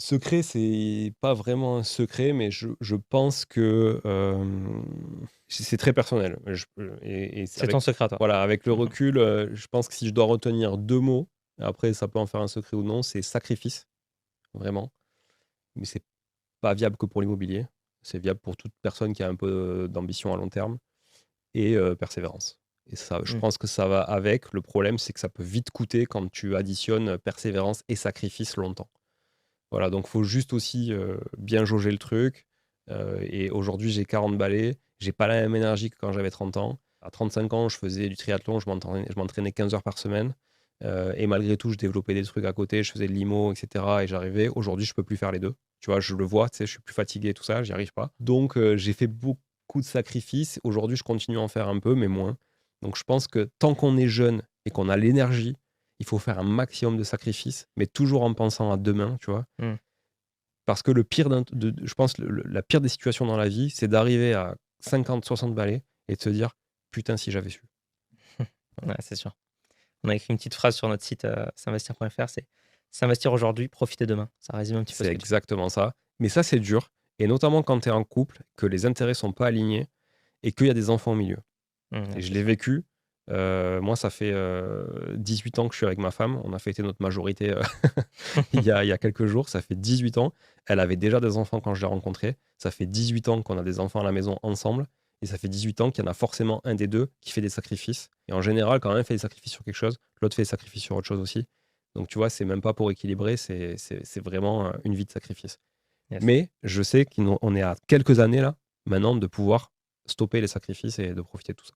Secret, c'est pas vraiment un secret, mais je pense que, c'est très personnel. Et c'est C'est ton avec secret à toi? voilà, avec le Mmh. recul, je pense que si je dois retenir 2 mots, après ça peut en faire un secret ou non, c'est sacrifice, vraiment. Mais c'est pas viable que pour l'immobilier. C'est viable pour toute personne qui a un peu d'ambition à long terme et persévérance. Et ça, je Mmh. pense que ça va avec. Le problème, c'est que ça peut vite coûter quand tu additionnes persévérance et sacrifice longtemps. Voilà, donc faut juste aussi, bien jauger le truc, et aujourd'hui j'ai 40 balais, j'ai pas la même énergie que quand j'avais 30 ans. À 35 ans, je faisais du triathlon, je m'entraînais 15 heures par semaine, et malgré tout, je développais des trucs à côté, je faisais de l'IMO et cetera et j'arrivais. Aujourd'hui, je peux plus faire les 2. Tu vois? Je le vois, tu sais, je suis plus fatigué et tout ça, j'y arrive pas. Donc j'ai fait beaucoup de sacrifices. Aujourd'hui, je continue à en faire un peu, mais moins. Donc je pense que tant qu'on est jeune et qu'on a l'énergie, il faut faire un maximum de sacrifices, mais toujours en pensant à demain, tu vois? Mmh. Parce que le pire je pense la pire des situations dans la vie, c'est d'arriver à 50-60 balais et de se dire: «Putain, si j'avais su». Ouais, c'est sûr. On a écrit une petite phrase sur notre site, s'investir.fr, c'est: «S'investir aujourd'hui, profiter demain». Ça résume un petit peu C'est ce que tu fais. exactement ça. Mais ça, c'est dur et notamment quand tu es en couple, que les intérêts sont pas alignés et qu'il y a des enfants au milieu. Mmh, ouais, Et je c'est l'ai sûr. vécu. Moi, ça fait, 18 ans que je suis avec ma femme. On a fêté notre majorité, il y a quelques jours. Ça fait 18 ans. Elle avait déjà des enfants quand je l'ai rencontrée. Ça fait 18 ans qu'on a des enfants à la maison ensemble et ça fait 18 ans qu'il y en a forcément un des 2 qui fait des sacrifices et en général, quand un fait des sacrifices sur quelque chose, l'autre fait des sacrifices sur autre chose aussi. Donc tu vois, c'est même pas pour équilibrer, c'est vraiment, une vie de sacrifice. Yes. Mais je sais qu'on est à quelques années là, maintenant, de pouvoir stopper les sacrifices et de profiter de tout ça.